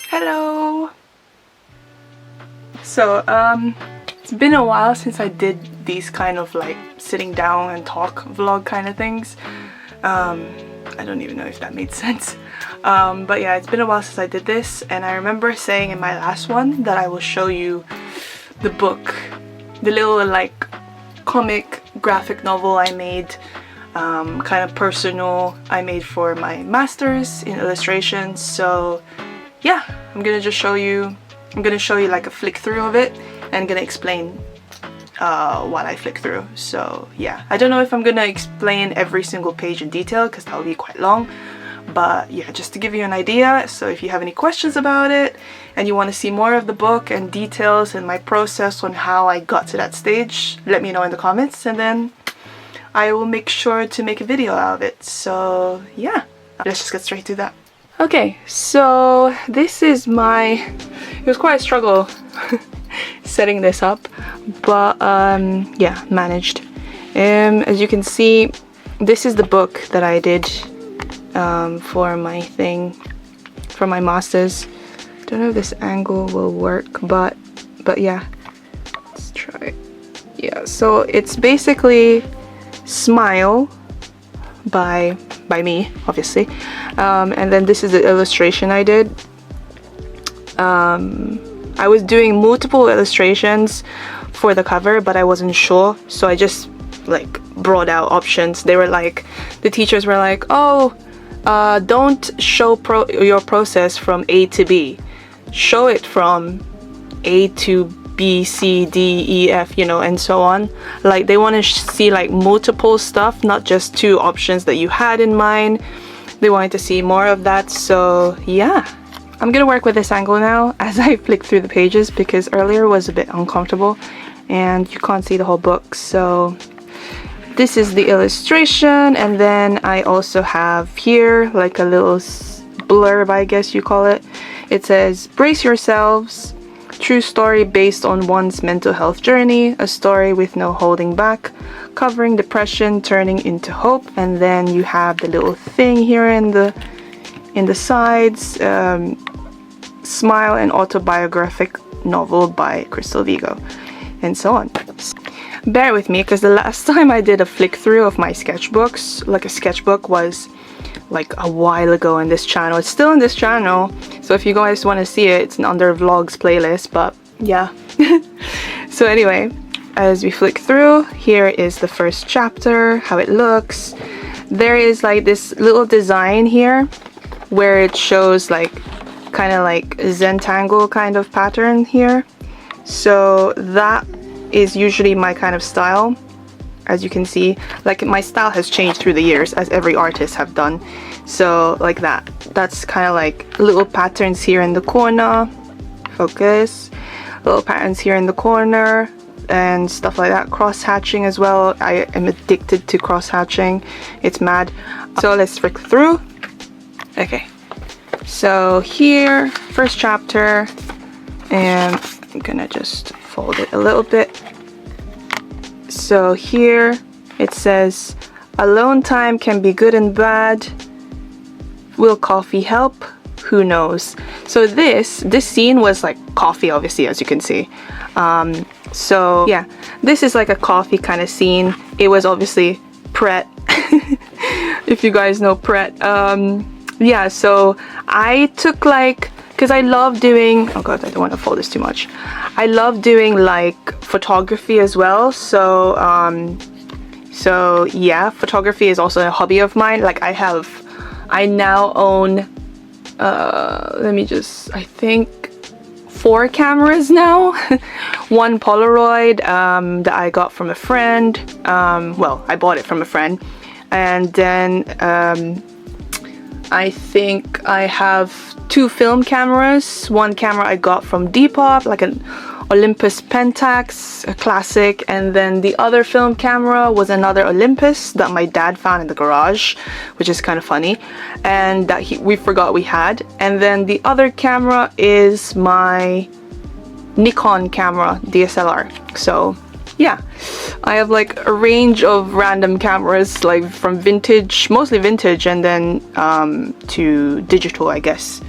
Hello! So, it's been a while since I did these kind of like sitting down and talk vlog kind of things. I don't even know if that made sense. But yeah, it's been a while since I did this, and I remember saying in my last one that I will show you the book, the little like comic graphic novel I made, kind of personal, I made for my master's in illustration. So yeah, I'm gonna show you like a flick through of it and gonna explain what I flick through. So yeah, I don't know if I'm gonna explain every single page in detail because that'll be quite long, but yeah, just to give you an idea. So if you have any questions about it and you want to see more of the book and details and my process on how I got to that stage, let me know in the comments, and then I will make sure to make a video out of it. So yeah, let's just get straight to that. Okay, so this is it was quite a struggle setting this up, but yeah, managed. As you can see, this is the book that I did for my thing, for my master's. Don't know if this angle will work, but yeah, let's try it. Yeah, so it's basically Smile by me, obviously, and then this is the illustration I did. I was doing multiple illustrations for the cover, but I wasn't sure, so I just like brought out options. They were like, the teachers were like, oh, don't show your process from A to B, show it from A to B, C, D, E, F, you know, and so on. Like they want to see like multiple stuff, not just two options that you had in mind. They wanted to see more of that. So yeah, I'm gonna work with this angle now as I flick through the pages, because earlier was a bit uncomfortable and you can't see the whole book. So this is the illustration, and then I also have here like a little blurb, I guess you call it. It says, brace yourselves, true story based on one's mental health journey, a story with no holding back, covering depression turning into hope. And then you have the little thing here in the sides, Smile, an autobiographic novel by Crystal Vigo, and so on. Bear with me, because the last time I did a flick through of my sketchbooks, like a sketchbook, was like a while ago in this channel. It's still in this channel, so if you guys want to see it, it's under vlogs playlist, but yeah. So anyway, as we flick through, here is the first chapter, how it looks. There is like this little design here where it shows like kind of like Zentangle kind of pattern here. So that is usually my kind of style. As you can see, like my style has changed through the years, as every artist have done. So like that's kind of like little patterns here in the corner, focus, little patterns here in the corner and stuff like that. Cross hatching as well. I am addicted to cross hatching, it's mad. So let's flick through. Okay, so here, first chapter, and I'm gonna just fold it a little bit. So here it says, alone time can be good and bad. Will coffee help? Who knows? So this scene was like coffee, obviously, as you can see. So yeah, this is like a coffee kind of scene. It was obviously Pret, if you guys know Pret. Yeah, so I took like, because I love doing, oh god, I don't want to fold this too much. I love doing like photography as well. So so yeah, photography is also a hobby of mine. Like I now own I think 4 cameras now. One Polaroid that I got from a friend. Well, I bought it from a friend, and then I think I have 2 film cameras. One camera I got from Depop, like an Olympus Pentax, a classic, and then the other film camera was another Olympus that my dad found in the garage, which is kind of funny, and that we forgot we had. And then the other camera is my Nikon camera, DSLR. So yeah, I have like a range of random cameras, like from vintage, mostly vintage, and then to digital, I guess.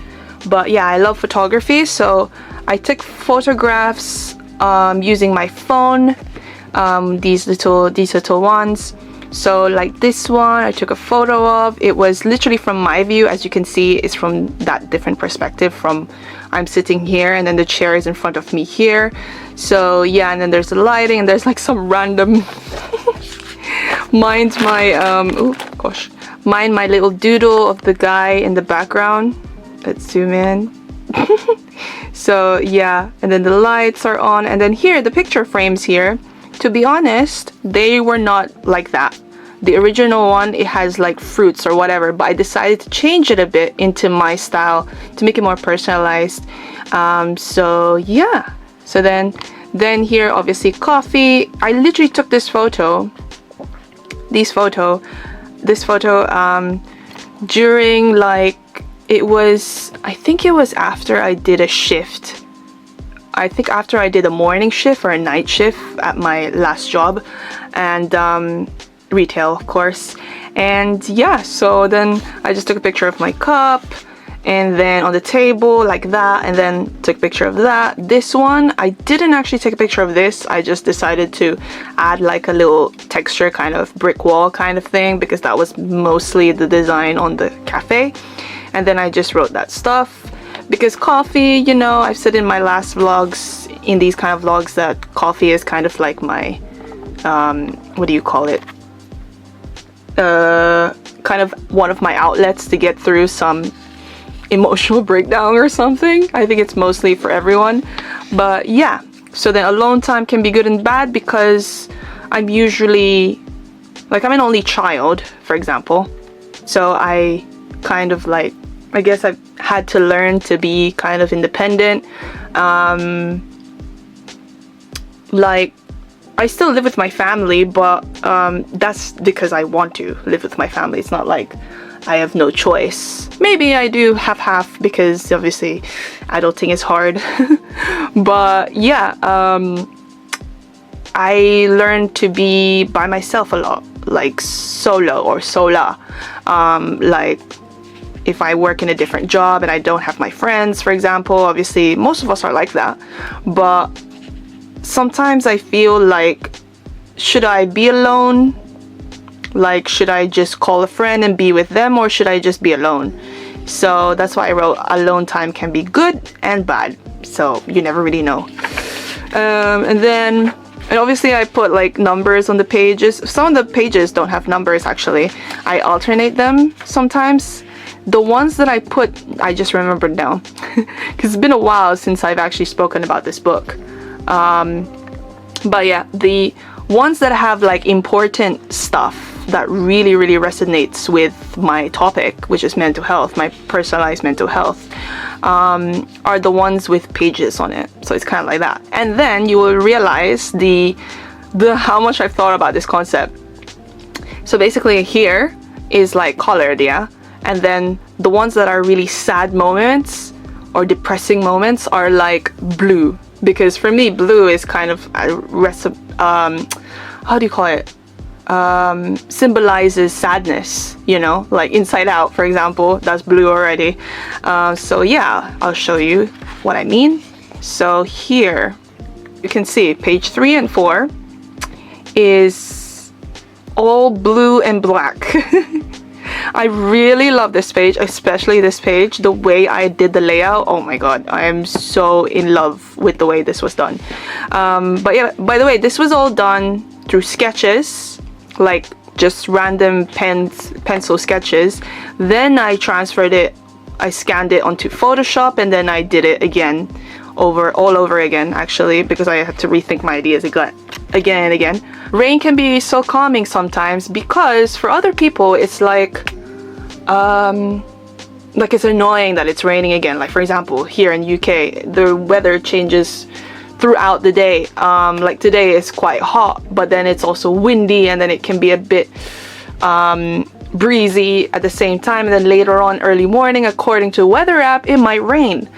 But yeah, I love photography, so I took photographs using my phone, these little ones. So like this one I took a photo of. It was literally from my view. As you can see, it's from that different perspective. From I'm sitting here and then the chair is in front of me here. So yeah, and then there's the lighting and there's like some random mind my little doodle of the guy in the background. Let's zoom in. So yeah, and then the lights are on, and then here the picture frames here, to be honest, they were not like that. The original one, it has like fruits or whatever, but I decided to change it a bit into my style to make it more personalized. So yeah, so then here obviously coffee. I literally took this photo during like, it was, I think it was after I did a shift. I think after I did a morning shift or a night shift at my last job, and retail, of course. And yeah, so then I just took a picture of my cup, and then on the table like that, and then took a picture of that. This one, I didn't actually take a picture of this. I just decided to add like a little texture, kind of brick wall kind of thing, because that was mostly the design on the cafe. And then I just wrote that stuff. Because coffee, you know, I've said in my last vlogs, in these kind of vlogs, that coffee is kind of like my, what do you call it? Kind of one of my outlets to get through some emotional breakdown or something. I think it's mostly for everyone. But yeah, so then alone time can be good and bad, because I'm usually, like, I'm an only child, for example. So I kind of like, I guess I've had to learn to be kind of independent. Like, I still live with my family, but that's because I want to live with my family. It's not like I have no choice. Maybe I do have half, because obviously adulting is hard. But yeah, I learned to be by myself a lot, like solo or sola. Like, if I work in a different job and I don't have my friends, for example, obviously most of us are like that, but sometimes I feel like, should I be alone? Like, should I just call a friend and be with them, or should I just be alone? So that's why I wrote alone time can be good and bad, so you never really know. And obviously I put like numbers on the pages. Some of the pages don't have numbers, actually. I alternate them sometimes. The ones that I put, I just remembered now, because it's been a while since I've actually spoken about this book. But yeah, the ones that have like important stuff that really resonates with my topic, which is mental health, my personalized mental health, are the ones with pages on it. So it's kind of like that. And then you will realize the how much I've thought about this concept. So basically here is like colored, yeah? And then the ones that are really sad moments or depressing moments are like blue, because for me blue is kind of how do you call it, symbolizes sadness, you know, like Inside Out, for example, that's blue already. So yeah, I'll show you what I mean. So here you can see page 3 and 4 is all blue and black. I really love this page, especially this page, the way I did the layout. Oh my god, I am so in love with the way this was done. But yeah, by the way, this was all done through sketches, like just random pencil sketches. Then I transferred it, I scanned it onto Photoshop, and then I did it again, all over again, actually, because I had to rethink my ideas again and again. Rain can be so calming sometimes, because for other people it's like it's annoying that it's raining again. Like, for example, here in UK, the weather changes throughout the day. Like today is quite hot, but then it's also windy, and then it can be a bit breezy at the same time, and then later on, early morning, according to a weather app, it might rain.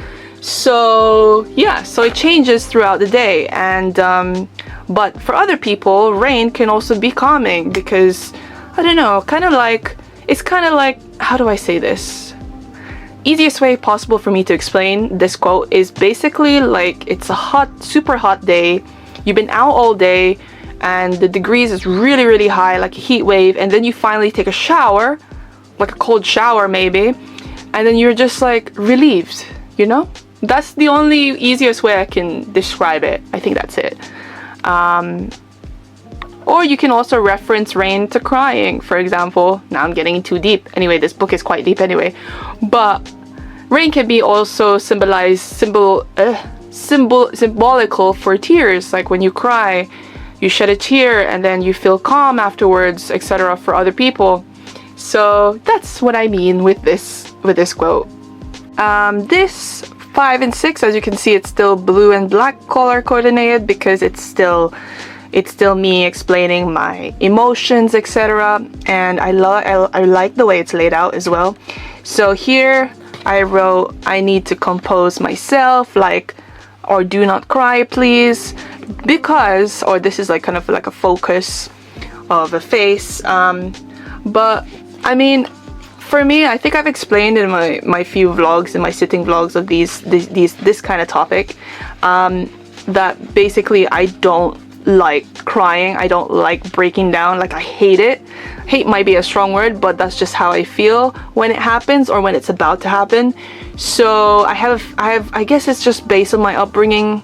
So yeah, so it changes throughout the day. And but for other people, rain can also be calming because, I don't know, it's kind of like, how do I say this? Easiest way possible for me to explain this quote is basically like, it's a hot, super hot day. You've been out all day and the degrees is really, really high, like a heat wave. And then you finally take a shower, like a cold shower maybe. And then you're just like relieved, you know? That's the only easiest way I can describe it. I think that's it. Or you can also reference rain to crying, for example. Now I'm getting too deep. Anyway, this book is quite deep anyway. But rain can be also symbolical for tears. Like when you cry, you shed a tear and then you feel calm afterwards, etc. for other people. So that's what I mean with this quote. This 5 and 6, as you can see, it's still blue and black color coordinated because it's still me explaining my emotions, etc. And I like the way it's laid out as well. So here I wrote, I need to compose myself, like, or do not cry please, because, or this is like kind of like a focus of a face. But I mean, for me, I think I've explained in my few vlogs, in my sitting vlogs of this kind of topic, that basically I don't like crying. I don't like breaking down. Like, I hate it. Hate might be a strong word, but that's just how I feel when it happens or when it's about to happen. So I guess it's just based on my upbringing,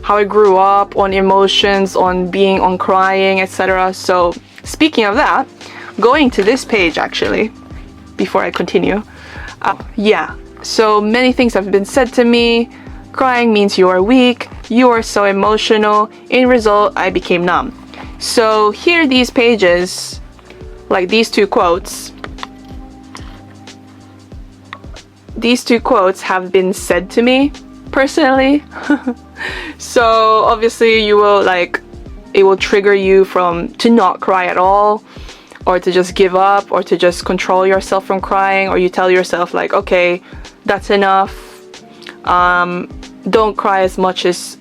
how I grew up, on emotions, on crying, etc. So speaking of that, going to this page actually, before I continue, yeah, so many things have been said to me. Crying means you are weak, you are so emotional. In result, I became numb. So here, these pages, like these two quotes have been said to me personally. So obviously you will, like, it will trigger you to not cry at all, or to just give up, or to just control yourself from crying, or you tell yourself like, okay, that's enough, don't cry as much as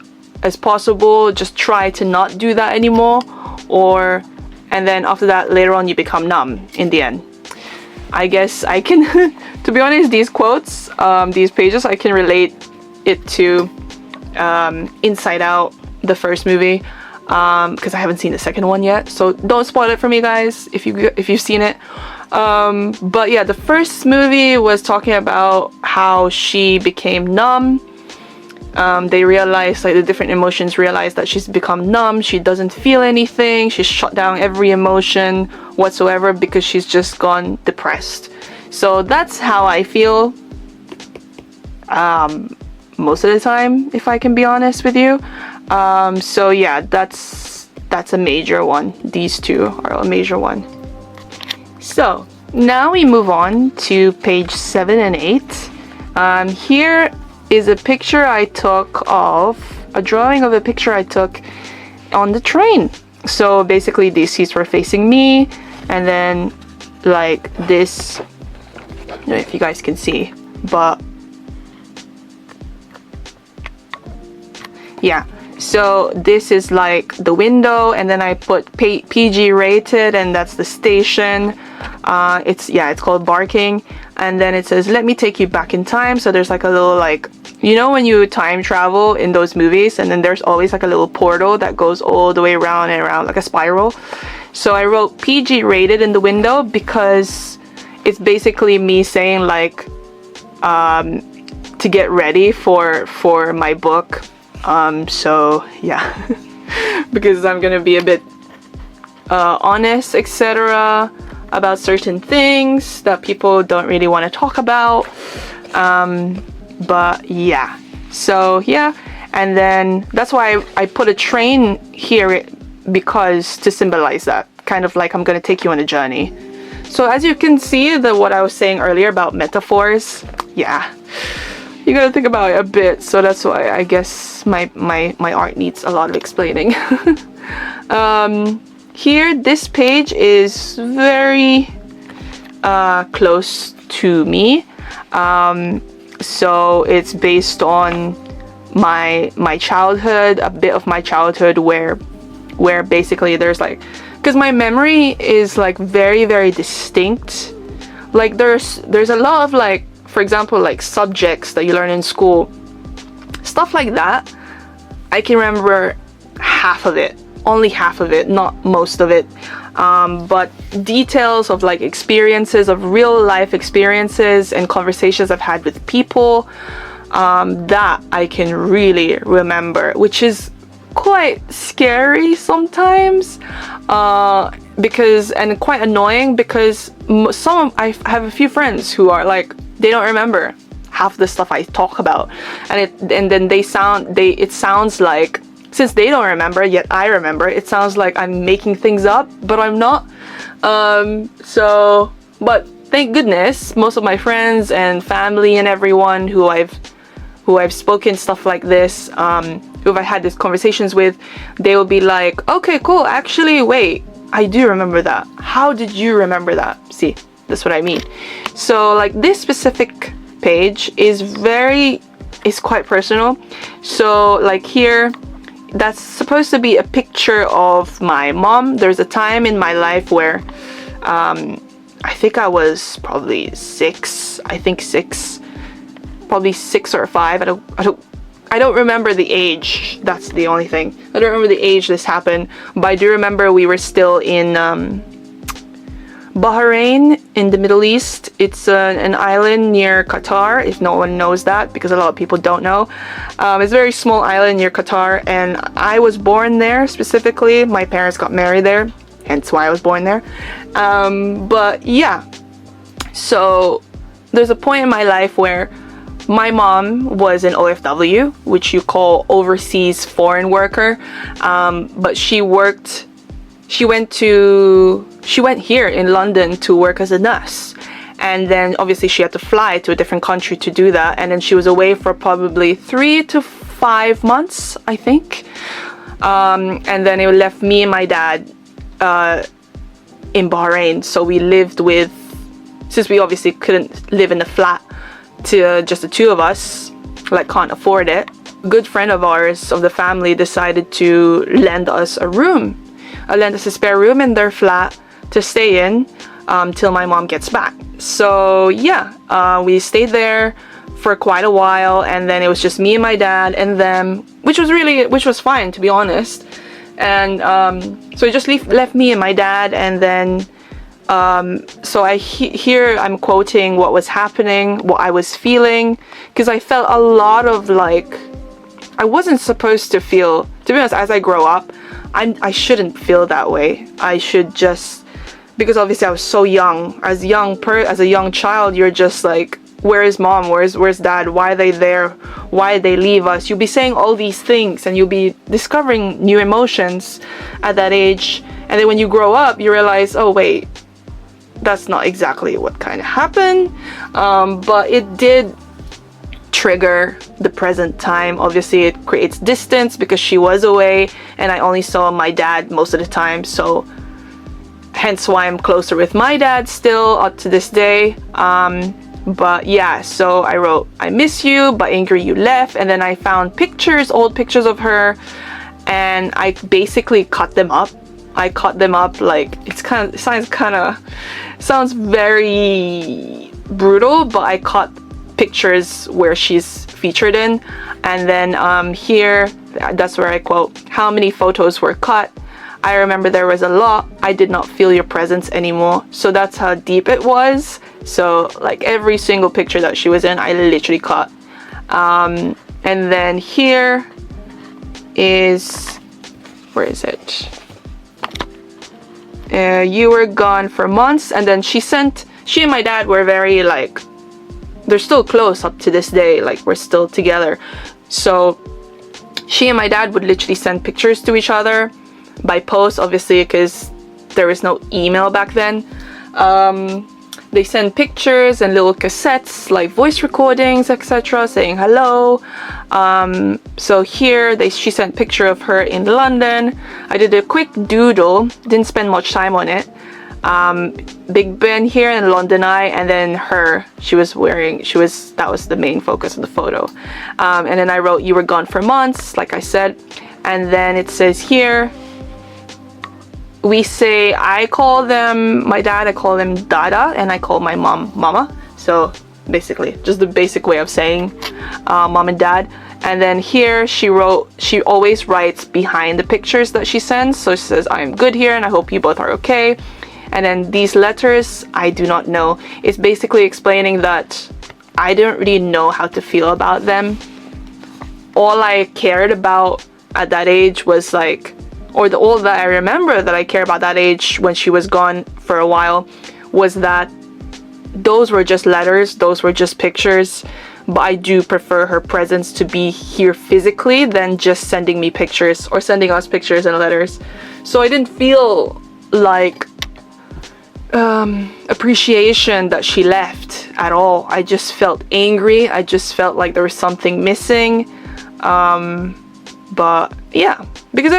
possible, just try to not do that anymore, and then after that, later on, you become numb in the end. I guess I can, to be honest, these quotes, these pages, I can relate it to Inside Out, the first movie. Because I haven't seen the second one yet, so don't spoil it for me, guys, if you've seen it. But yeah, the first movie was talking about how she became numb. They realized, like, the different emotions realized that she's become numb. She doesn't feel anything. She's shut down every emotion whatsoever because she's just gone depressed. So that's how I feel most of the time, if I can be honest with you. So yeah, that's a major one. These two are a major one. So now we move on to page 7 and 8. Here is a picture I took of, a drawing of a picture I took on the train. So basically these seats were facing me, and then like this, I don't know if you guys can see, but yeah. So this is like the window, and then I put PG rated, and that's the station. It's called Barking, and then it says, let me take you back in time. So there's like a little, like, you know when you time travel in those movies, and then there's always like a little portal that goes all the way around and around, like a spiral. So I wrote PG rated in the window because it's basically me saying, like, to get ready for my book. So yeah, because I'm gonna be a bit honest, etc., about certain things that people don't really want to talk about. But yeah, so yeah, and then that's why I put a train here, because to symbolize that, kind of like I'm gonna take you on a journey. So as you can see, what I was saying earlier about metaphors, yeah, you gotta think about it a bit. So that's why I guess my art needs a lot of explaining. Here, this page is very close to me. So it's based on my childhood, a bit of my childhood, where basically there's like, because my memory is like very, very distinct. Like there's a lot of like, for example, like subjects that you learn in school, stuff like that. I can remember half of it, only half of it, not most of it. But details of like experiences, of real life experiences and conversations I've had with people, that I can really remember, which is quite scary sometimes, because, and quite annoying, because I have a few friends who are like, they don't remember half the stuff I talk about, and then it sounds like, since they don't remember yet I remember, it sounds like I'm making things up, but I'm not. But thank goodness most of my friends and family and everyone who I've spoken stuff like this, who I've had these conversations with, they will be like, okay, cool, actually, wait, I do remember that. How did you remember that? See, that's what I mean. So like this specific page is quite personal. So like here, that's supposed to be a picture of my mom. There's a time in my life where I think I was probably six, probably 6 or 5. I don't remember the age. That's the only thing. I don't remember the age this happened, but I do remember we were still in Bahrain in the Middle East. It's an island near Qatar, if no one knows that, because a lot of people don't know. It's a very small island near Qatar, and I was born there specifically. My parents got married there, hence why I was born there. But yeah, so there's a point in my life where my mom was an OFW, which you call overseas foreign worker, but she went here in London to work as a nurse, and then obviously she had to fly to a different country to do that, and then she was away for probably 3 to 5 months, I think, and then it left me and my dad in Bahrain. So we lived with, since we obviously couldn't live in a flat to just the two of us, like can't afford it, a good friend of ours of the family decided to lend us a spare room in their flat to stay in till my mom gets back. So yeah, we stayed there for quite a while, and then it was just me and my dad and them, which was fine, to be honest. And so it just left me and my dad, and then so here I'm quoting what was happening, what I was feeling, because I felt a lot of like, I wasn't supposed to feel, to be honest, as I grow up, I shouldn't feel that way. I should just, because obviously I was so young, as a young child, you're just like, where is mom? Where's dad? Why are they there? Why did they leave us? You'll be saying all these things, and you'll be discovering new emotions at that age. And then when you grow up, you realize, oh wait, that's not exactly what kind of happened. But it did trigger the present time. Obviously it creates distance because she was away and I only saw my dad most of the time, so hence why I'm closer with my dad still up to this day. But yeah, so I wrote, I miss you, but angry you left. And then I found old pictures of her, and I basically cut them up. Like, sounds very brutal, but I cut pictures where she's featured in. And then here, that's where I quote, how many photos were cut? I remember there was a lot. I did not feel your presence anymore. So that's how deep it was. So like every single picture that she was in, I literally cut. And then here is, where is it? You were gone for months. And then she and my dad were very like, they're still close up to this day. Like we're still together. So she and my dad would literally send pictures to each other by post, obviously, because there was no email back then. They send pictures and little cassettes, like voice recordings, etc., saying hello. So here she sent picture of her in London. I did a quick doodle, didn't spend much time on it, Big Ben here and London Eye, and then her, that was the main focus of the photo. And then I wrote, "You were gone for months," like I said. And then it says here, I call them, my dad, I call them Dada, and I call my mom Mama. So basically just the basic way of saying mom and dad. And then here she always writes behind the pictures that she sends. So she says, "I am good here and I hope you both are okay." And then these letters, I do not know. It's basically explaining that I didn't really know how to feel about them. All I cared about at that age was like, all that I remember that I care about that age when she was gone for a while, was that those were just letters, those were just pictures. But I do prefer her presence to be here physically than just sending me pictures or sending us pictures and letters. So I didn't feel like appreciation that she left at all. I just felt angry. I just felt like there was something missing. But yeah, because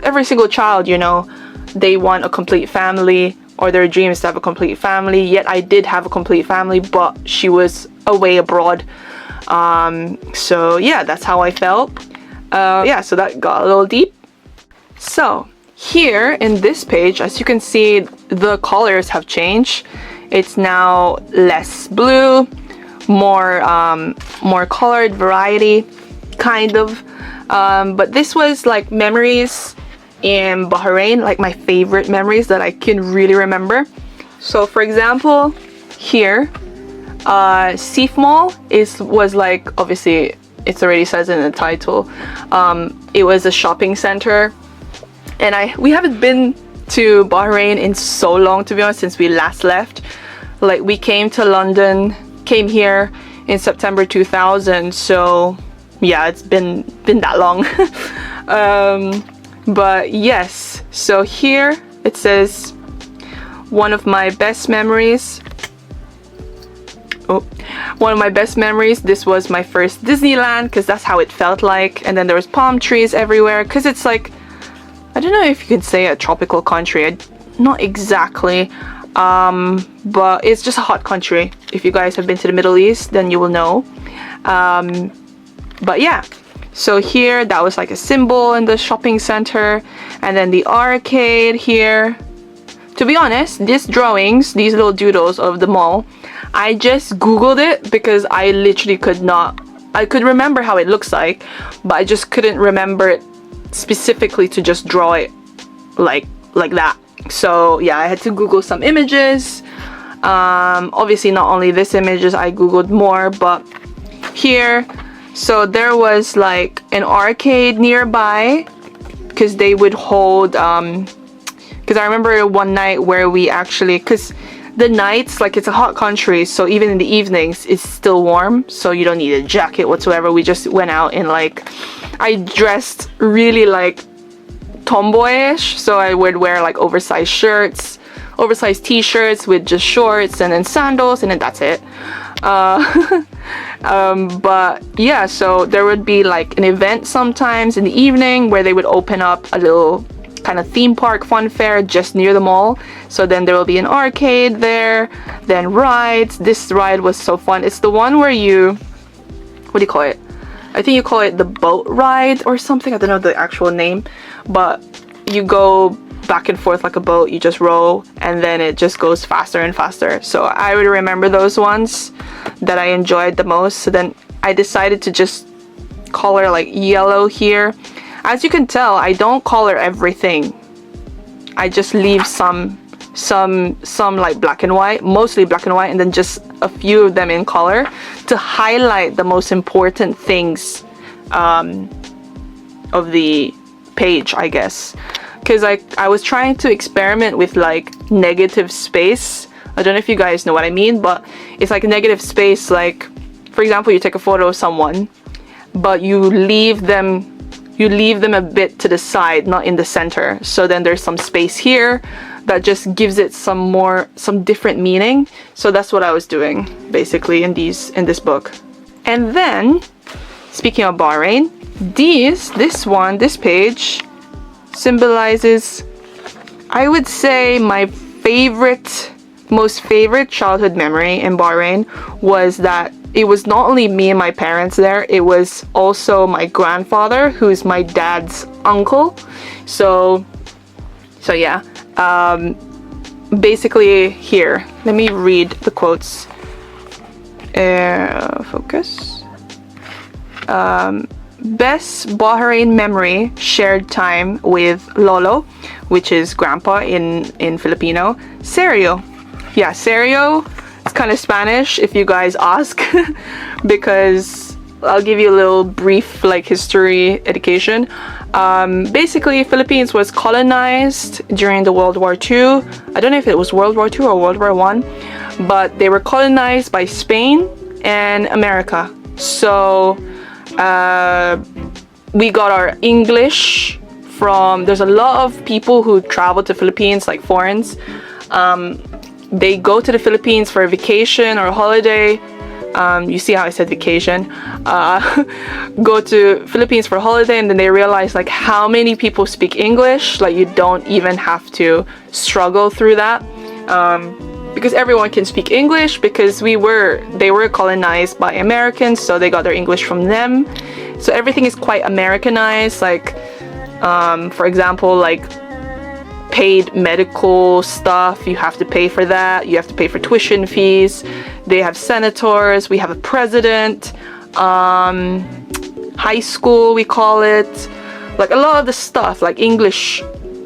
every single child, you know, they want a complete family, or their dream is to have a complete family. Yet I did have a complete family, but she was away abroad. So yeah, that's how I felt. Yeah, so that got a little deep. So here in this page, as you can see, the colors have changed. It's now less blue, more colored, variety, kind of. But this was like memories in Bahrain, like my favorite memories that I can really remember. So for example, here, Seif Mall was like, obviously it already says in the title, it was a shopping center. And we haven't been to Bahrain in so long, to be honest, since we last left. Like we came here in September 2000, so yeah, it's been that long. But yes, so here it says, one of my best memories, this was my first Disneyland, because that's how it felt like. And then there was palm trees everywhere, because it's like, I don't know if you can say a tropical country, not exactly, but it's just a hot country. If you guys have been to the Middle East, then you will know. But yeah, so here, that was like a symbol in the shopping center. And then the arcade here. To be honest, these drawings, these little doodles of the mall, I just Googled it because I literally I could remember how it looks like, but I just couldn't remember it specifically to just draw it like that. So yeah, I had to Google some images. Obviously not only this images, I Googled more, but here, so there was like an arcade nearby, because they would hold, because I remember one night where we actually, because the nights, like it's a hot country, so even in the evenings it's still warm, so you don't need a jacket whatsoever. We just went out in like, I dressed really like tomboyish, so I would wear like oversized shirts, oversized t-shirts with just shorts and then sandals, and then that's it. But yeah, so there would be like an event sometimes in the evening where they would open up a little kind of theme park fun fair just near the mall. So then there will be an arcade there, then rides. This ride was so fun. It's the one where you, what do you call it? I think you call it the boat ride or something. I don't know the actual name, but you go back and forth like a boat. You just row, and then it just goes faster and faster. So I would remember those ones that I enjoyed the most. So then I decided to just color like yellow here. As you can tell, I don't color everything. I just leave some like black and white, mostly black and white, and then just a few of them in color to highlight the most important things of the page, I guess. Because I was trying to experiment with like negative space. I don't know if you guys know what I mean, but it's like a negative space. Like, for example, you take a photo of someone, but you leave them a bit to the side, not in the center. So then there's some space here that just gives it some different meaning. So that's what I was doing basically in this book. And then, speaking of Bahrain, this page symbolizes, I would say, my most favorite childhood memory in Bahrain was that it was not only me and my parents there, it was also my grandfather, who's my dad's uncle. So yeah. Basically here, let me read the quotes. Focus. Best Bahrain memory, shared time with Lolo, which is grandpa in Filipino. Serio. Yeah, serio. It's kind of Spanish if you guys ask, because I'll give you a little brief like history education. Basically, Philippines was colonized during the World War II. I don't know if it was World War II or World War I, but they were colonized by Spain and America. So we got our English from, there's a lot of people who travel to Philippines, like foreigners. They go to the Philippines for a vacation or a holiday. You see how I said vacation. Go to Philippines for a holiday, and then they realize like how many people speak English. Like you don't even have to struggle through that, because everyone can speak English, because they were colonized by Americans, so they got their English from them. So everything is quite Americanized. Like for example, like paid medical stuff, you have to pay for that. You have to pay for tuition fees. They have senators. We have a president. High school, we call it. Like a lot of the stuff, like English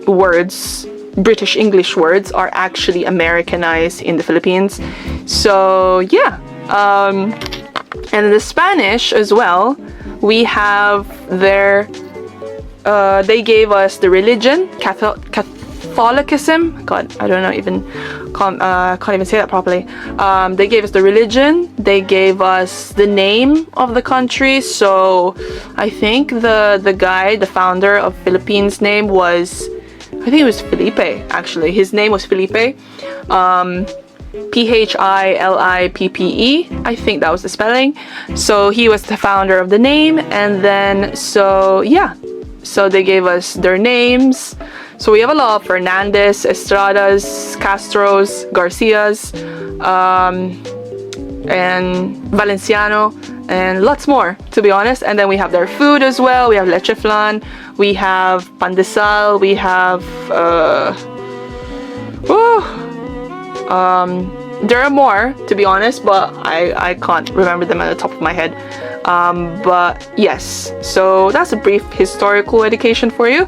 words, British English words, are actually Americanized in the Philippines. So yeah. And the Spanish as well. We have they gave us the religion, Catholicism. God, I don't know can't even say that properly. They gave us the religion. They gave us the name of the country. So I think the founder of Philippines name was, I think it was Felipe, actually. His name was Felipe. Philippe, I think that was the spelling. So he was the founder of the name, and then so yeah. So they gave us their names. So we have a lot of Fernandez, Estradas, Castros, Garcias, and Valenciano, and lots more, to be honest. And then we have their food as well. We have leche flan, we have pandesal, we have there are more, to be honest, but I can't remember them at the top of my head. But yes, so that's a brief historical education for you,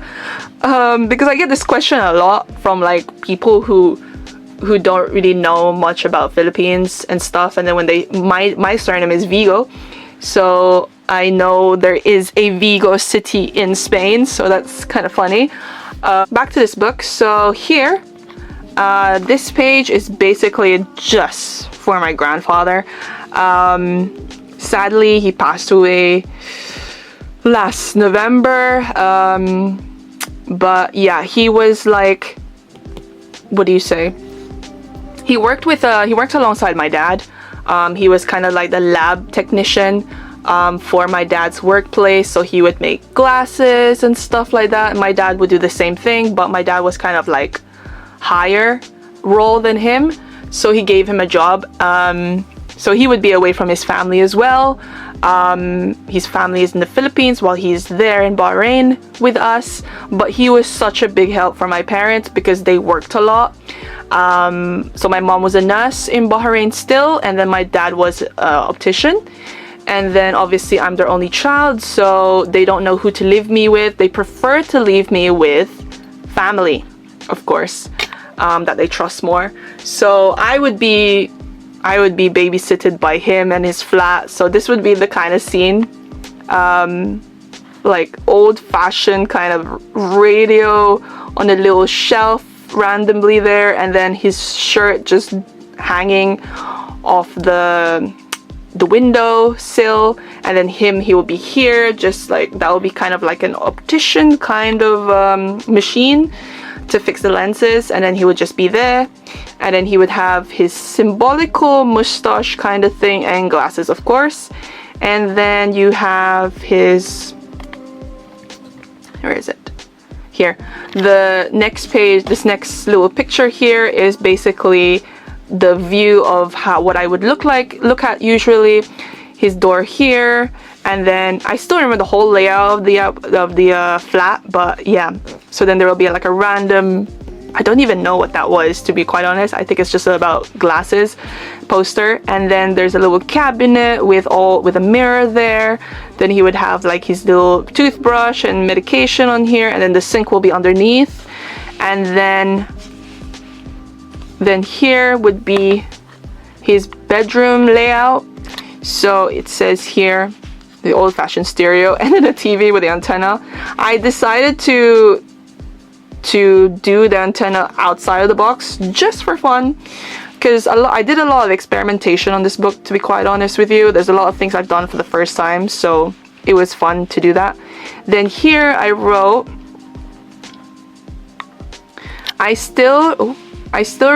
because I get this question a lot from like people who don't really know much about Philippines and stuff, and then when my surname is Vigo, so I know there is a Vigo city in Spain, so that's kind of funny. Back to this book. So here, this page is basically just for my grandfather. Sadly, he passed away last November. But yeah, he was like, what do you say? He worked alongside my dad. He was kind of like the lab technician for my dad's workplace. So he would make glasses and stuff like that. And my dad would do the same thing, but my dad was kind of like higher role than him. So he gave him a job. So he would be away from his family as well. His family is in the Philippines while he's there in Bahrain with us. But he was such a big help for my parents because they worked a lot. So my mom was a nurse in Bahrain still, and then my dad was an optician. And then obviously I'm their only child, so they don't know who to leave me with. They prefer to leave me with family, of course, that they trust more. So I would be babysitted by him and his flat. So this would be the kind of scene, like old-fashioned kind of radio on a little shelf randomly there, and then his shirt just hanging off the window sill, and then he will be here, just like that will be kind of like an optician kind of machine to fix the lenses, and then he would just be there, and then he would have his symbolical mustache kind of thing and glasses, of course. And then you have his, where is it? here. The next page, this next little picture here is basically the view of what I would look at usually. His door here, and then I still remember the whole layout of the flat, but yeah. So then there will be like a random, I don't even know what that was, to be quite honest. I think it's just about glasses poster. And then there's a little cabinet with a mirror there. Then he would have like his little toothbrush and medication on here, and then the sink will be underneath. And then here would be his bedroom layout. So it says here the old-fashioned stereo and then a TV with the antenna. I decided to do the antenna outside of the box just for fun, because I did a lot of experimentation on this book, to be quite honest with you. There's a lot of things I've done for the first time, so it was fun to do that. Then here I wrote, I still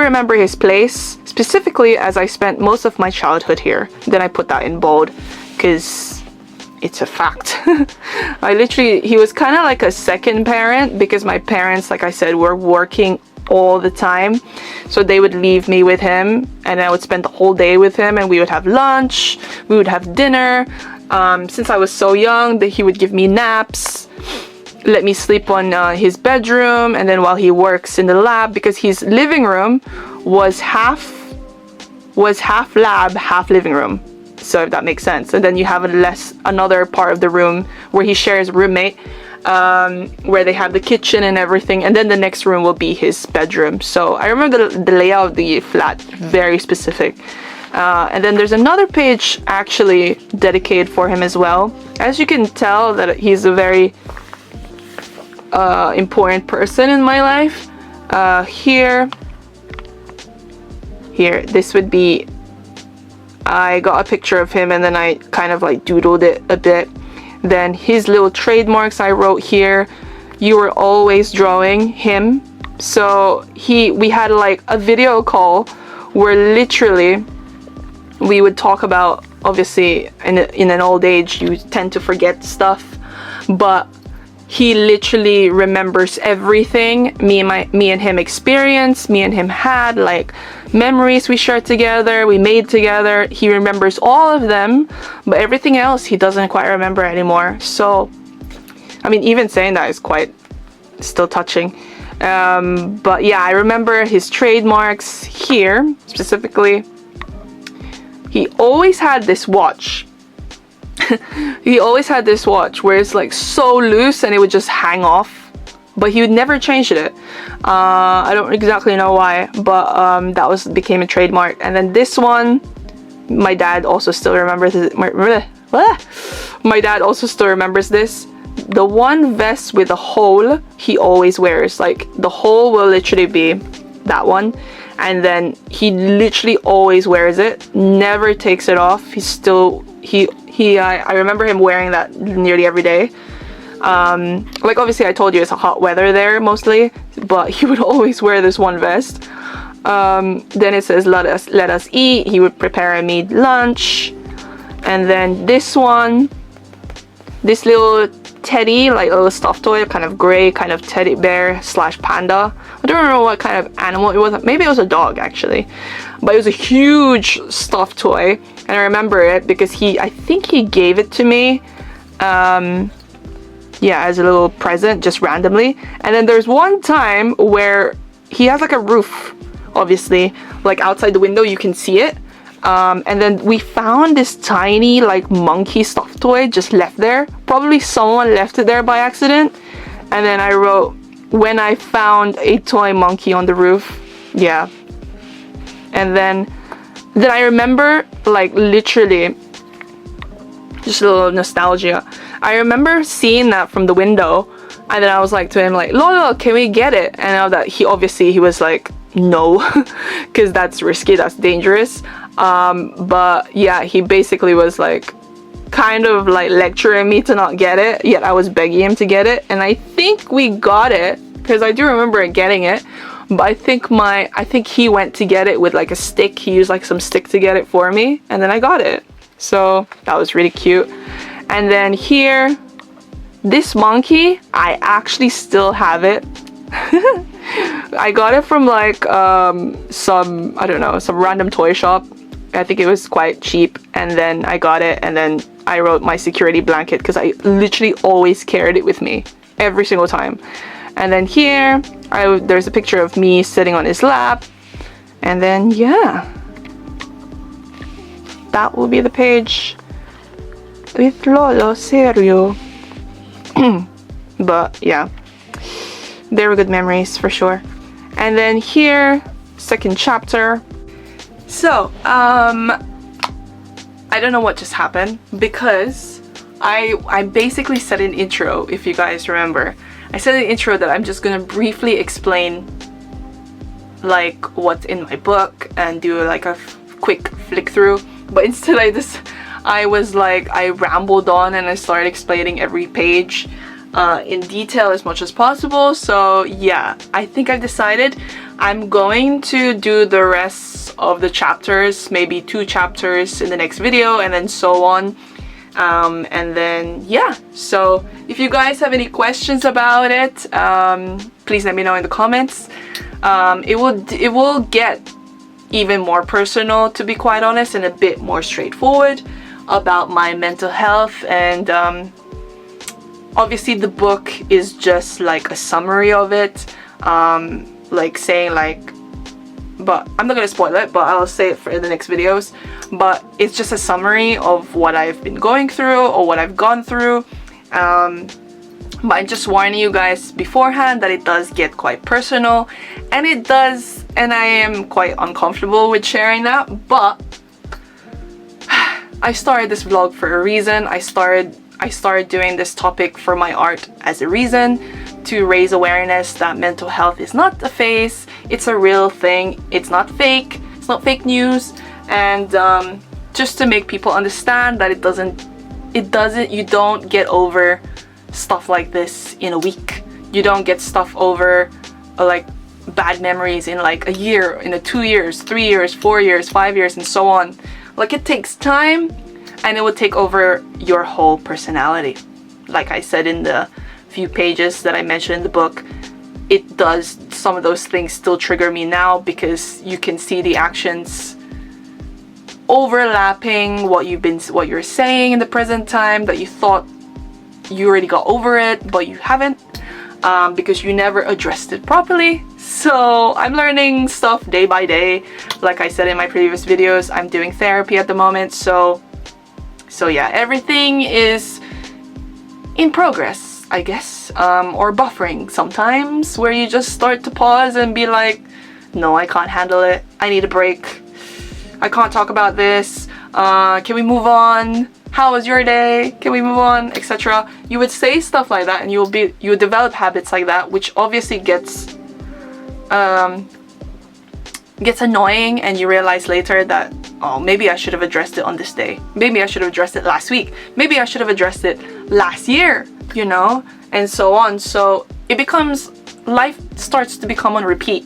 remember his place, specifically as I spent most of my childhood here. Then I put that in bold because it's a fact. He was kind of like a second parent, because my parents, like I said, were working all the time. So they would leave me with him, and I would spend the whole day with him, and we would have lunch, we would have dinner. Since I was so young, that he would give me naps, let me sleep on his bedroom, and then while he works in the lab, because his living room was half lab, half living room. So if that makes sense. And then you have another part of the room where he shares a roommate, where they have the kitchen and everything, and then the next room will be his bedroom. So I remember the layout of the flat, very specific. And then there's another page actually dedicated for him as well. As you can tell, that he's a very important person in my life. Here, this would be, I got a picture of him and then I kind of like doodled it a bit. Then his little trademarks I wrote here. You were always drawing him. So we had like a video call where literally we would talk about, obviously in an old age you tend to forget stuff, but he literally remembers everything me and him experienced, me and him had, like memories we shared together, we made together. He remembers all of them, but everything else he doesn't quite remember anymore. So I mean, even saying that is quite still touching. But yeah, I remember his trademarks here specifically. He always had this watch. He always had this watch where it's like so loose and it would just hang off, but he would never change it. I don't exactly know why, but that became a trademark. And then this one, my dad also still remembers it. My dad also still remembers this. The one vest with a hole he always wears, like the hole will literally be that one, and then he literally always wears it, never takes it off. I remember him wearing that nearly every day. Like obviously I told you it's a hot weather there mostly, but he would always wear this one vest. Then it says let us eat. He would prepare me lunch. And then this one, this little teddy, like a little stuffed toy, kind of gray, kind of teddy bear / panda. I don't remember what kind of animal it was. Maybe it was a dog actually, but it was a huge stuffed toy, and I remember it because I think he gave it to me, yeah, as a little present, just randomly. And then there's one time where he has like a roof, obviously, like outside the window you can see it. And then we found this tiny like monkey stuffed toy just left there. Probably someone left it there by accident. And then I wrote, when I found a toy monkey on the roof. Yeah. And then I remember, like literally, just a little nostalgia, I remember seeing that from the window, and then I was like to him like, Lolo, can we get it? And now that he was like, no, because that's risky, that's dangerous. But yeah, he basically was like kind of like lecturing me to not get it, yet I was begging him to get it. And I think we got it, because I do remember getting it, but I think he went to get it with like a stick. He used like some stick to get it for me, and then I got it. So that was really cute. And then here This monkey, I actually still have it. I got it from like some, I don't know, some random toy shop. I think it was quite cheap, and then I got it, and then I wrote my security blanket because I literally always carried it with me every single time. And then here there's a picture of me sitting on his lap, and then yeah, that will be the page with Lolo Serio. But yeah, they were good memories for sure. And then here, second chapter. So I don't know what just happened, because I basically said an intro, if you guys remember. I said an intro that I'm just gonna briefly explain like what's in my book and do like a quick flick through, but instead I rambled on and I started explaining every page in detail as much as possible. So yeah, I think I've decided I'm going to do the rest of the chapters, maybe 2 chapters in the next video, and then so on. And then yeah, so if you guys have any questions about it, please let me know in the comments. It will get even more personal, to be quite honest, and a bit more straightforward about my mental health. And obviously the book is just like a summary of it, like saying like, but I'm not gonna spoil it, but I'll say it for the next videos. But it's just a summary of what I've been going through or what I've gone through. But I'm just warning you guys beforehand that it does get quite personal, and it does, and I am quite uncomfortable with sharing that. But I started this vlog for a reason. I started doing this topic for my art as a reason, to raise awareness that mental health is not a phase, it's a real thing, it's not fake, it's not fake news. And just to make people understand that you don't get over stuff like this in a week. You don't get stuff over like bad memories in like a year, in 2 years, 3 years, 4 years, 5 years, and so on. Like, it takes time, and it will take over your whole personality. Like I said in the few pages that I mentioned in the book, it does, some of those things still trigger me now, because you can see the actions overlapping what you're saying in the present time, that you thought you already got over it, but you haven't, because you never addressed it properly. So I'm learning stuff day by day. Like I said in my previous videos, I'm doing therapy at the moment, so yeah, everything is in progress, I guess, or buffering sometimes, where you just start to pause and be like, no, I can't handle it, I need a break, I can't talk about this, can we move on, how was your day, can we move on, etc. You would say stuff like that, and you would develop habits like that, which obviously gets annoying, and you realize later that, oh, maybe I should have addressed it on this day, maybe I should have addressed it last week, maybe I should have addressed it last year, you know, and so on. So it becomes, life starts to become on repeat,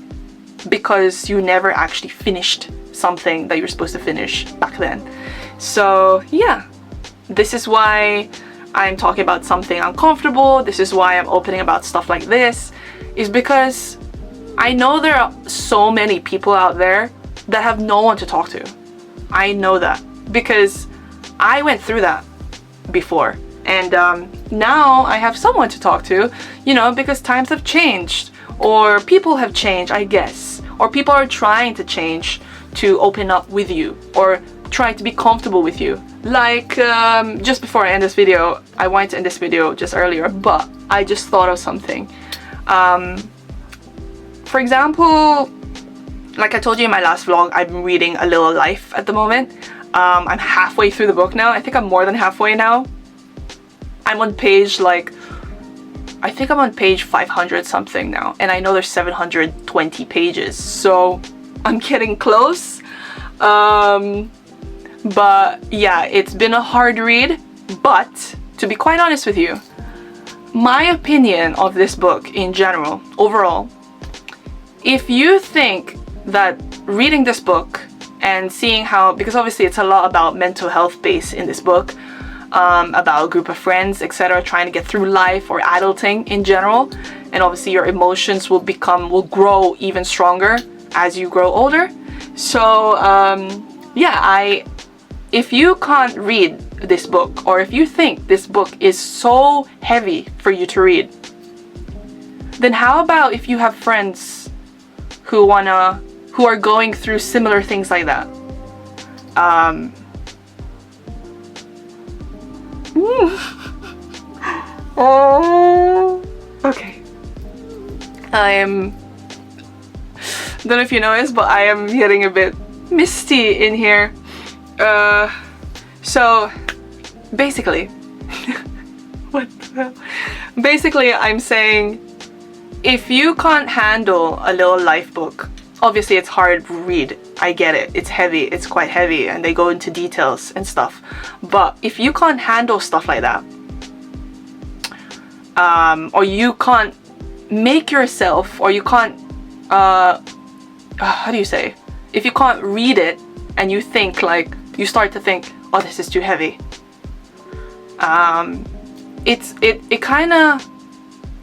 because you never actually finished something that you were supposed to finish back then. So yeah, this is why I'm talking about something uncomfortable. This is why I'm opening about stuff like this, is because I know there are so many people out there that have no one to talk to. I know that, because I went through that before, and now I have someone to talk to, you know, because times have changed, or people have changed, I guess, or people are trying to change to open up with you, or trying to be comfortable with you. Like, just before I end this video, I wanted to end this video just earlier, but I just thought of something. For example, like I told you in my last vlog, I'm reading A Little Life at the moment. I'm halfway through the book now. I think I'm more than halfway now. I'm on page, like, I think I'm on page 500 something now, and I know there's 720 pages, so I'm getting close. But yeah, it's been a hard read, but to be quite honest with you, my opinion of this book in general, overall, if you think that reading this book and seeing how, because obviously it's a lot about mental health base in this book, about a group of friends, etc., trying to get through life or adulting in general. And obviously your emotions will grow even stronger as you grow older. So yeah, if you can't read this book, or if you think this book is so heavy for you to read, then how about if you have friends who are going through similar things like that? Okay. I don't know if you noticed, but I am getting a bit misty in here. So basically, what the hell? Basically, I'm saying, if you can't handle a little life book, obviously it's hard to read. I get it. It's heavy. It's quite heavy, and they go into details and stuff. But if you can't handle stuff like that, or you can't make yourself, or you can't, how do you say? If you can't read it and you think like, you start to think, oh, this is too heavy. It kind of,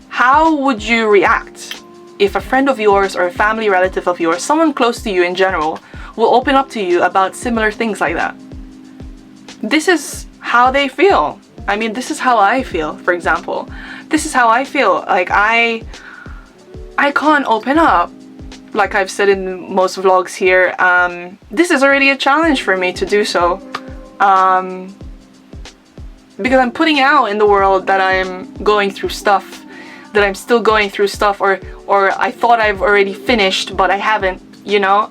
how would you react if a friend of yours or a family relative of yours, someone close to you in general, will open up to you about similar things like that? This is how they feel. I mean, this is how I feel, for example. This is how I feel. Like, I can't open up. Like I've said in most vlogs here, this is already a challenge for me to do so. Because I'm putting out in the world that I'm going through stuff, that I'm still going through stuff, or I thought I've already finished, but I haven't, you know?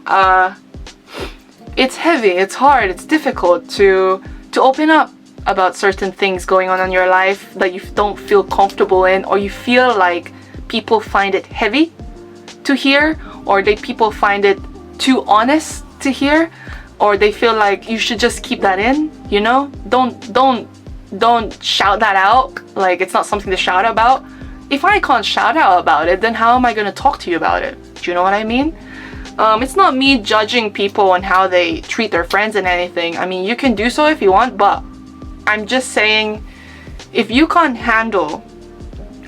It's heavy, it's hard, it's difficult to open up about certain things going on in your life that you don't feel comfortable in, or you feel like people find it heavy to hear, or people find it too honest to hear, or they feel like you should just keep that in, you know? Don't shout that out, like it's not something to shout about. If I can't shout out about it, then how am I going to talk to you about it? Do you know what I mean? It's not me judging people on how they treat their friends and anything. I mean, you can do so if you want, but I'm just saying, if you can't handle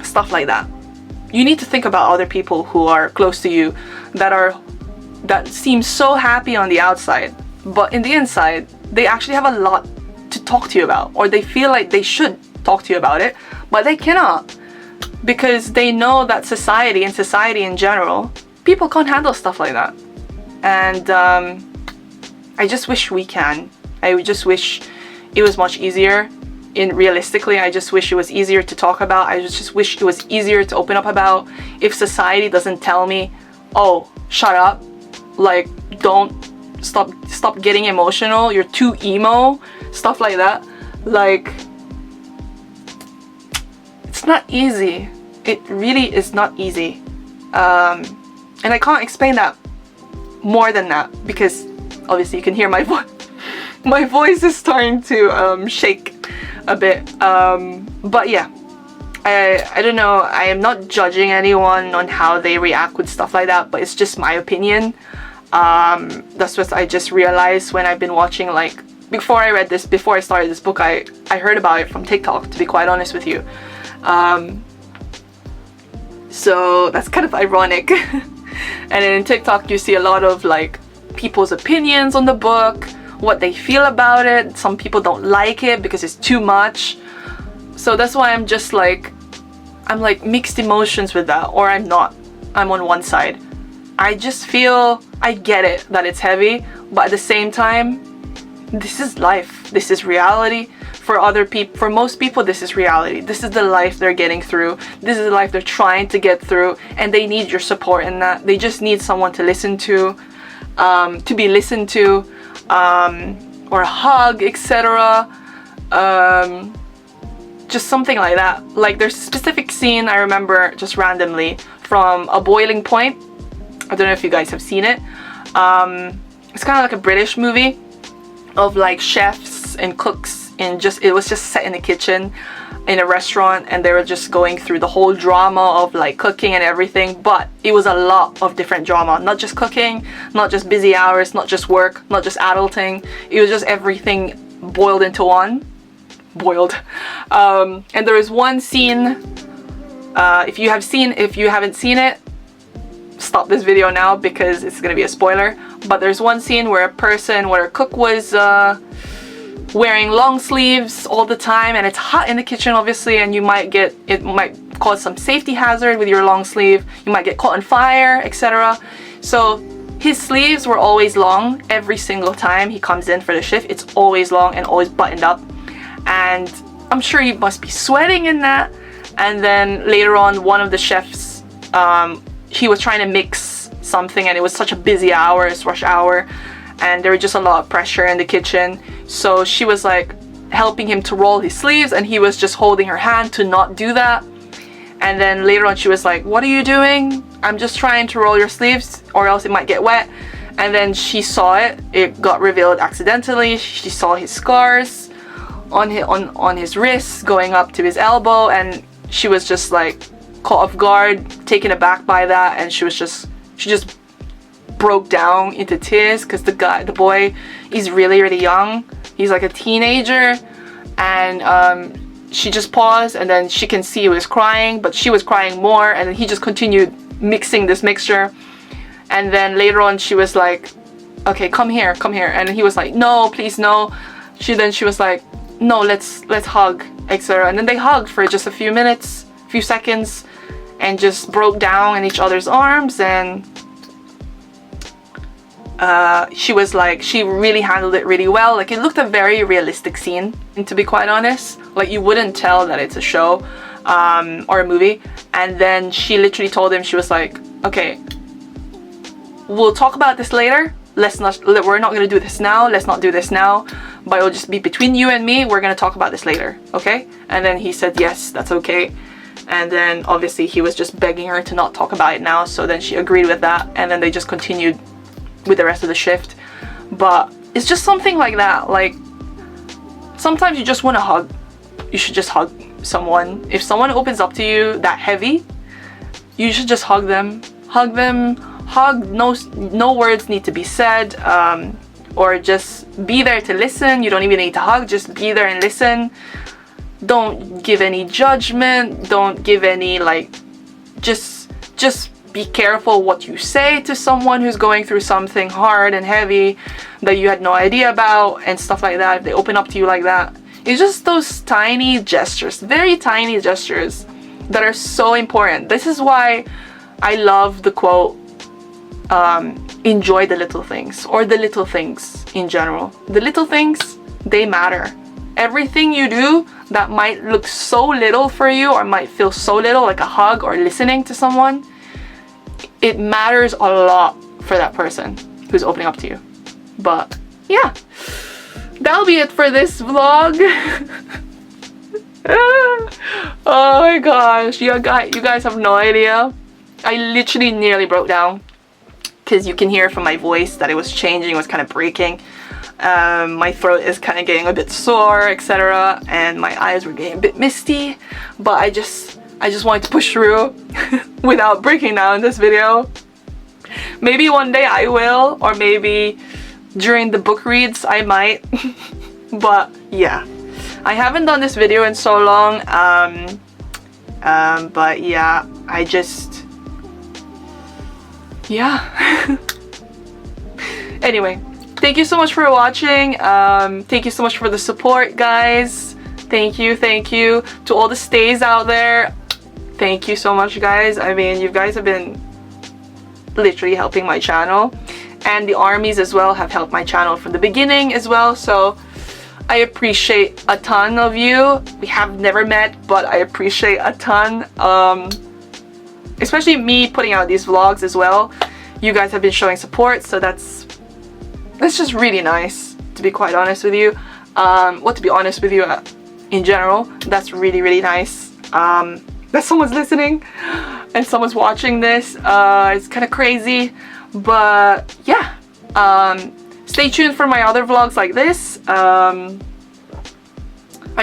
stuff like that, you need to think about other people who are close to you that seem so happy on the outside, but in the inside, they actually have a lot to talk to you about, or they feel like they should talk to you about it, but they cannot, because they know that society in general, people can't handle stuff like that. And I just wish we can. I just wish it was much easier. Realistically, I just wish it was easier to talk about. I just wish it was easier to open up about. If society doesn't tell me, oh, shut up, like, don't, stop getting emotional, you're too emo, stuff like that. Like, it's not easy. It really is not easy. And I can't explain that more than that, because obviously you can hear my voice. My voice is starting to shake a bit. But yeah, I don't know. I am not judging anyone on how they react with stuff like that, but it's just my opinion. That's what I just realized when I've been watching, like, before I started this book, I heard about it from TikTok, to be quite honest with you. So that's kind of ironic. And in TikTok you see a lot of like people's opinions on the book, what they feel about it. Some people don't like it because it's too much. So that's why I'm just like, I'm like mixed emotions with that, or I'm not. I'm on one side. I just feel, I get it that it's heavy, but at the same time, this is life. This is reality. For other people, for most people, this is reality. This is the life they're getting through. This is the life they're trying to get through, and they need your support in that. They just need someone to listen to be listened to, or a hug, etc. Just something like that. Like, there's a specific scene I remember just randomly from A Boiling Point. I don't know if you guys have seen it. It's kind of like a British movie of like chefs and cooks, and it was just set in a kitchen in a restaurant, and they were just going through the whole drama of like cooking and everything. But it was a lot of different drama, not just cooking, not just busy hours, not just work, not just adulting. It was just everything boiled into one. boiled. And there is one scene, if you haven't seen it, stop this video now because it's gonna be a spoiler. But there's one scene where a cook was wearing long sleeves all the time, and it's hot in the kitchen obviously, and it might cause some safety hazard with your long sleeve. You might get caught on fire, etc. So his sleeves were always long. Every single time he comes in for the shift, it's always long and always buttoned up, and I'm sure he must be sweating in that. And then later on, one of the chefs, he was trying to mix something, and it was such a busy hour, it's rush hour, and there was just a lot of pressure in the kitchen. So she was like helping him to roll his sleeves, and he was just holding her hand to not do that. And then later on she was like, what are you doing? I'm just trying to roll your sleeves or else it might get wet. And then she saw it got revealed accidentally. She saw his scars on his wrists going up to his elbow, and she was just like caught off guard, taken aback by that, and she just broke down into tears because the boy is really young. He's like a teenager, and she just paused, and then she can see he was crying, but she was crying more, and then he just continued mixing this mixture. And then later on she was like, okay, come here, and he was like, no, please, no. She was like, no, let's hug, etc. And then they hugged for just a few minutes, few seconds, and just broke down in each other's arms. And she was like, she really handled it really well. Like, it looked a very realistic scene, and to be quite honest, like, you wouldn't tell that it's a show or a movie. And then she literally told him, she was like, okay, we'll talk about this later. We're not gonna do this now. Let's not do this now, but it'll just be between you and me. We're gonna talk about this later, okay? And then he said, yes, that's okay. And then obviously he was just begging her to not talk about it now, so then she agreed with that, and then they just continued with the rest of the shift. But it's just something like that. Like, sometimes you just want to hug. You should just hug someone. If someone opens up to you that heavy, you should just hug them. No words need to be said, or just be there to listen. You don't even need to hug, just be there and listen. Don't give any judgment, don't give any, like, just be careful what you say to someone who's going through something hard and heavy that you had no idea about and stuff like that. If they open up to you like that, it's just those tiny gestures, very tiny gestures, that are so important. This is why I love the quote, enjoy the little things, or the little things in general. The little things, they matter. Everything you do that might look so little for you, or might feel so little, like a hug or listening to someone, it matters a lot for that person who's opening up to you. But yeah, that'll be it for this vlog. Oh my gosh, you guys have no idea. I literally nearly broke down, because you can hear from my voice that it was changing, it was kind of breaking. My throat is kind of getting a bit sore, etc., and my eyes were getting a bit misty, but I just wanted to push through without breaking down in this video. Maybe one day I will, or maybe during the book reads I might. But yeah, I haven't done this video in so long, but yeah, yeah. Anyway, thank you so much for watching. Thank you so much for the support, guys. Thank you to all the stays out there. Thank you so much, guys. I mean, you guys have been literally helping my channel, and the armies as well have helped my channel from the beginning as well, so I appreciate a ton of you. We have never met, but I appreciate a ton, especially me putting out these vlogs as well. You guys have been showing support, so that's just really nice, to be quite honest with you. To be honest with you, in general, that's really nice. That someone's listening and someone's watching this. It's kind of crazy, but yeah. Stay tuned for my other vlogs like this. I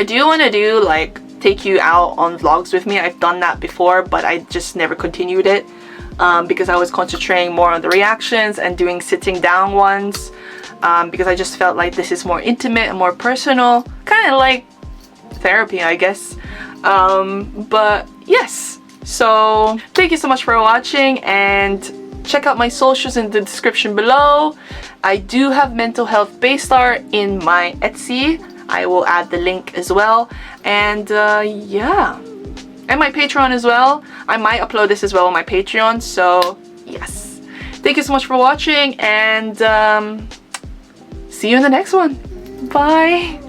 do want to do, like, take you out on vlogs with me. I've done that before, but I just never continued it, because I was concentrating more on the reactions and doing sitting down ones, because I just felt like this is more intimate and more personal, kind of like therapy, I guess. But yes, so thank you so much for watching, and check out my socials in the description below. I do have mental health based art in my Etsy. I will add the link as well. And yeah, and my Patreon as well. I might upload this as well on my Patreon. So yes, thank you so much for watching, and see you in the next one. Bye.